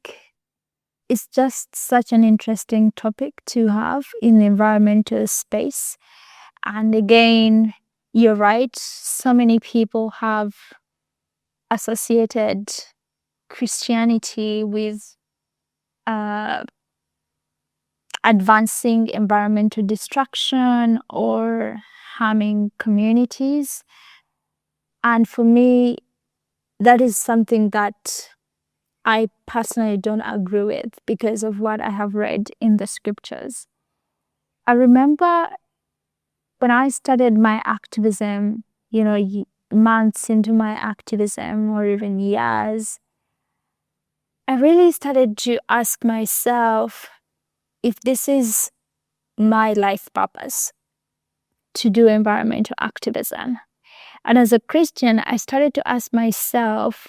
it's just such an interesting topic to have in the environmental space. And again, you're right, so many people have associated Christianity with advancing environmental destruction or harming communities. And for me, that is something that I personally don't agree with because of what I have read in the scriptures. I remember when I started my activism, months into my activism or even years, I really started to ask myself if this is my life purpose to do environmental activism. And as a Christian, I started to ask myself,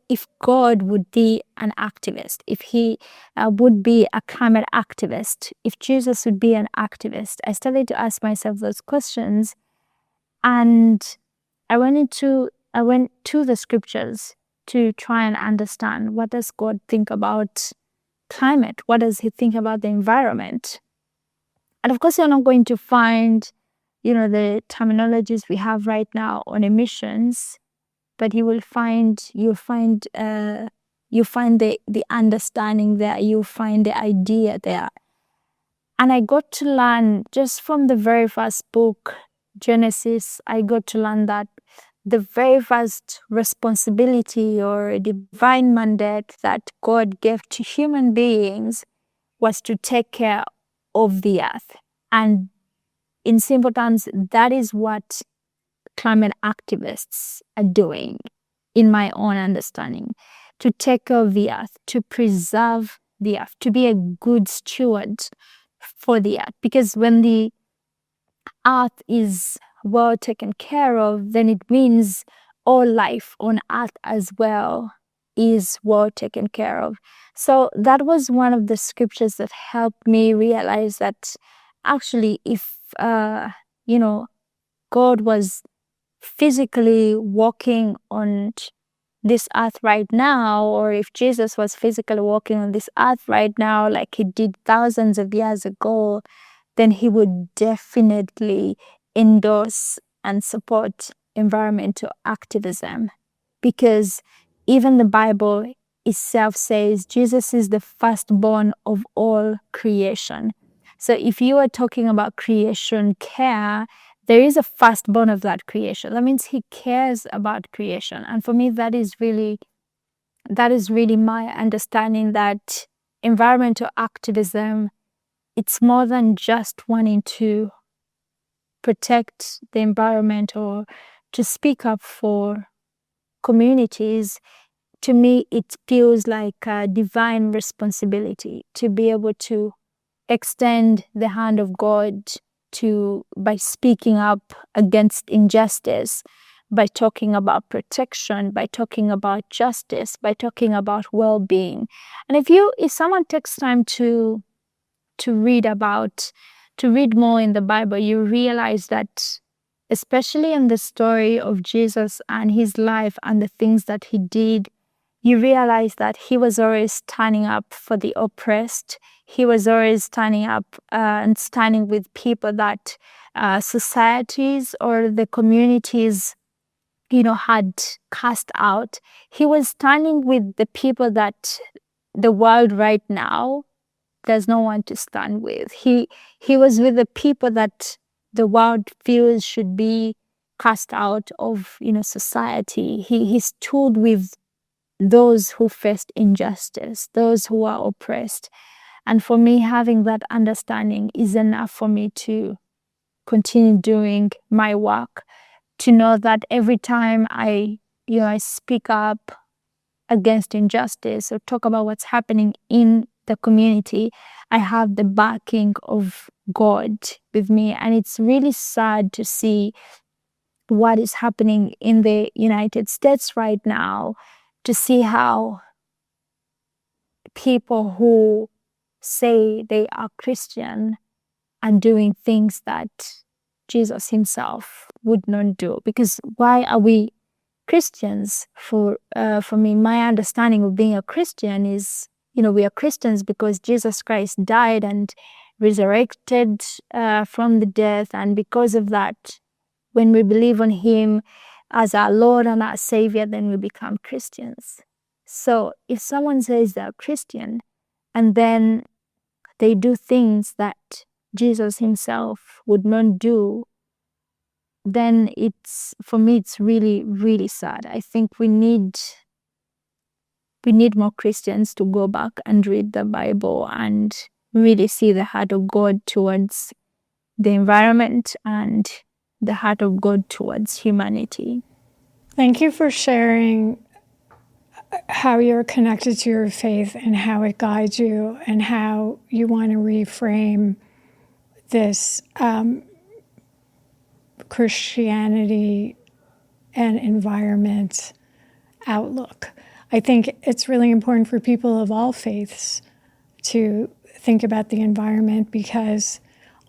if God would be an activist, if he would be a climate activist, if Jesus would be an activist. I started to ask myself those questions, and I went to the scriptures to try and understand, what does God think about climate? What does he think about the environment? And of course, you're not going to find, the terminologies we have right now on emissions, but you'll find the understanding there. You'll find the idea there. And I got to learn just from the very first book, Genesis, I got to learn that the very first responsibility or divine mandate that God gave to human beings was to take care of the earth. And in simple terms, that is what climate activists are doing, in my own understanding, to take care of the earth, to preserve the earth, to be a good steward for the earth. Because when the earth is well taken care of, then it means all life on earth as well is well taken care of. So that was one of the scriptures that helped me realize that actually if, God was physically walking on this earth right now, or if Jesus was physically walking on this earth right now, like he did thousands of years ago, then he would definitely endorse and support environmental activism, because even the Bible itself says Jesus is the firstborn of all creation. So if you are talking about creation care, there is a firstborn of that creation. That means he cares about creation. And for me, that is really my understanding, that environmental activism, it's more than just wanting to protect the environment or to speak up for communities. To me, it feels like a divine responsibility to be able to extend the hand of God by speaking up against injustice, by talking about protection, by talking about justice, by talking about well-being. And if someone takes time to read more in the Bible, you realize that, especially in the story of Jesus and his life and the things that he did, you realize that he was always standing up for the oppressed. He was always standing up and standing with people that societies or the communities, had cast out. He was standing with the people that the world right now does not want to stand with. He was with the people that the world feels should be cast out of society. He stood with those who faced injustice, those who are oppressed. And for me, having that understanding is enough for me to continue doing my work, to know that every time I speak up against injustice or talk about what's happening in the community, I have the backing of God with me. And it's really sad to see what is happening in the United States right now, to see how people who say they are Christian are doing things that Jesus himself would not do. Because why are we Christians? For me, my understanding of being a Christian is, we are Christians because Jesus Christ died and resurrected from the death. And because of that, when we believe on him as our Lord and our Savior, then we become Christians. So if someone says they're Christian and then they do things that Jesus himself would not do, then for me, it's really, really sad. I think we need more Christians to go back and read the Bible and really see the heart of God towards the environment and the heart of God towards humanity. Thank you for sharing how you're connected to your faith and how it guides you and how you want to reframe this Christianity and environment outlook. I think it's really important for people of all faiths to think about the environment, because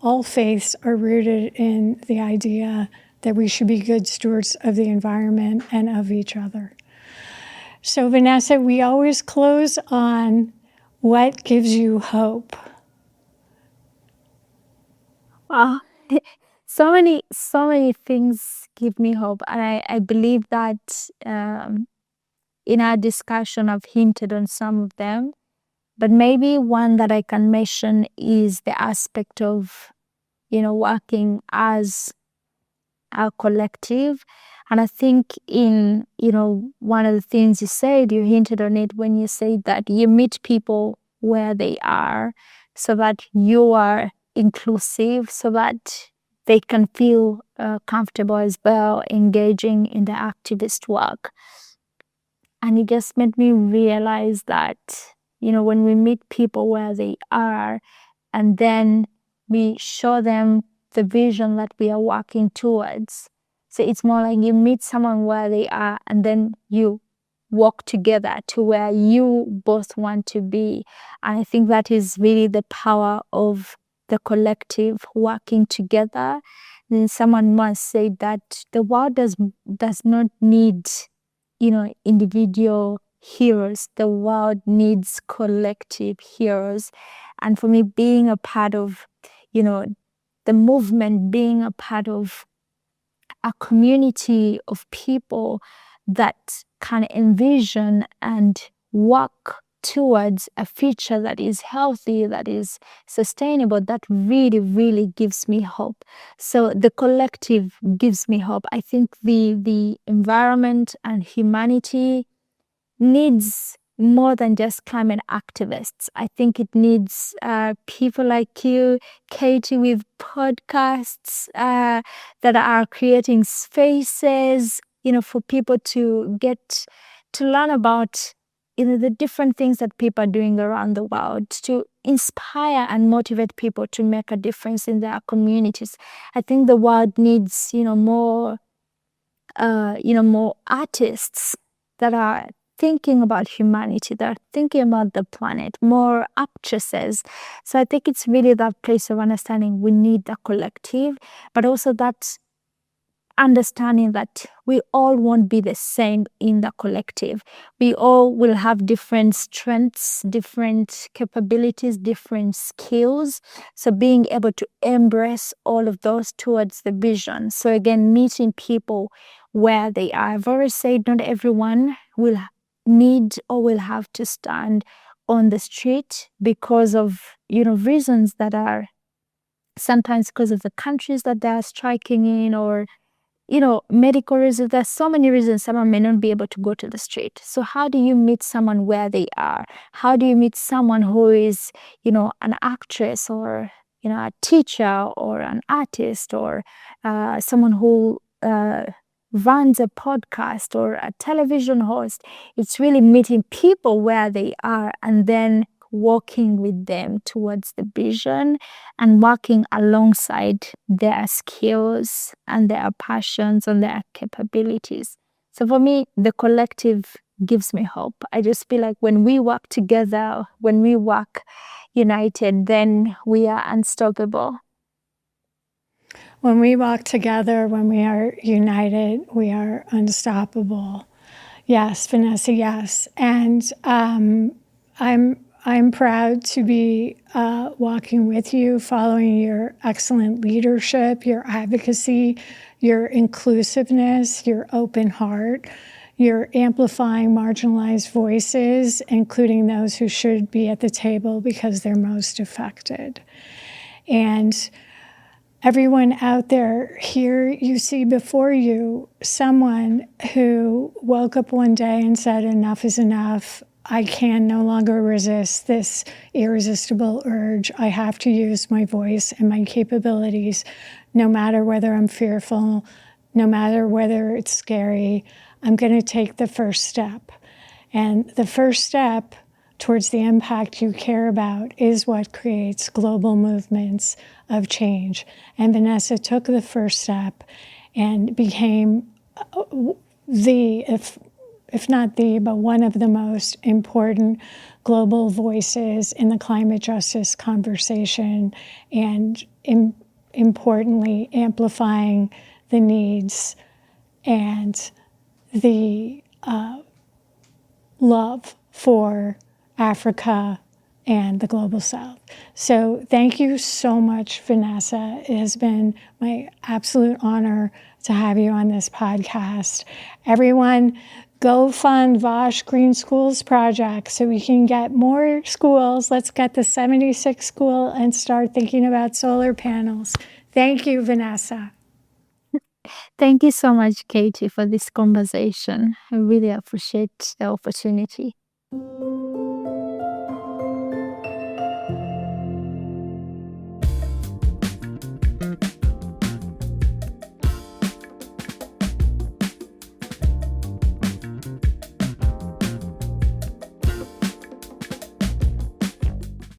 all faiths are rooted in the idea that we should be good stewards of the environment and of each other. So, Vanessa, we always close on what gives you hope. Wow. So many things give me hope. And I believe that in our discussion, I've hinted on some of them. But maybe one that I can mention is the aspect of, working as a collective. And I think in, one of the things you said, you hinted on it when you said that you meet people where they are so that you are inclusive, so that they can feel comfortable as well engaging in the activist work. And it just made me realize that, when we meet people where they are and then we show them the vision that we are working towards. So it's more like you meet someone where they are and then you walk together to where you both want to be. And I think that is really the power of the collective working together. And someone once said that the world does not need, individual heroes. The world needs collective heroes. And for me, being a part of, the movement, being a part of a community of people that can envision and work towards a future that is healthy, that is sustainable, that really, really gives me hope. So the collective gives me hope. I think the environment and humanity needs more than just climate activists. I think it needs people like you, Katie, with podcasts that are creating spaces, for people to get to learn about, the different things that people are doing around the world, to inspire and motivate people to make a difference in their communities. I think the world needs, more more artists that are thinking about humanity, that are thinking about the planet, more actresses. So I think it's really that place of understanding we need the collective, but also that understanding that we all won't be the same in the collective. We all will have different strengths, different capabilities, different skills. So being able to embrace all of those towards the vision. So again, meeting people where they are. I've always said not everyone will need or will have to stand on the street because of, reasons that are sometimes because of the countries that they're striking in, or medical reasons. There's so many reasons someone may not be able to go to the street. So how do you meet someone where they are? How do you meet someone who is, an actress, or, a teacher, or an artist, or someone who runs a podcast, or a television host? It's really meeting people where they are and then walking with them towards the vision and working alongside their skills and their passions and their capabilities. So for me, the collective gives me hope. I just feel like when we work together, when we work united, then we are unstoppable. When we walk together, when we are united, we are unstoppable. Yes, Vanessa, yes. And I'm proud to be walking with you, following your excellent leadership, your advocacy, your inclusiveness, your open heart. You're amplifying marginalized voices, including those who should be at the table because they're most affected. And everyone out there, here you see before you someone who woke up one day and said, enough is enough. I can no longer resist this irresistible urge. I have to use my voice and my capabilities, no matter whether I'm fearful, no matter whether it's scary. I'm going to take the first step. And the first step towards the impact you care about is what creates global movements of change. And Vanessa took the first step and became if not the, but one of the most important global voices in the climate justice conversation, and importantly, amplifying the needs and the love for Africa and the global South. So thank you so much, Vanessa. It has been my absolute honor to have you on this podcast. Everyone, go fund Vash Green Schools Project so we can get more schools. Let's get the 76 school and start thinking about solar panels. Thank you, Vanessa. Thank you so much, Katie, for this conversation. I really appreciate the opportunity.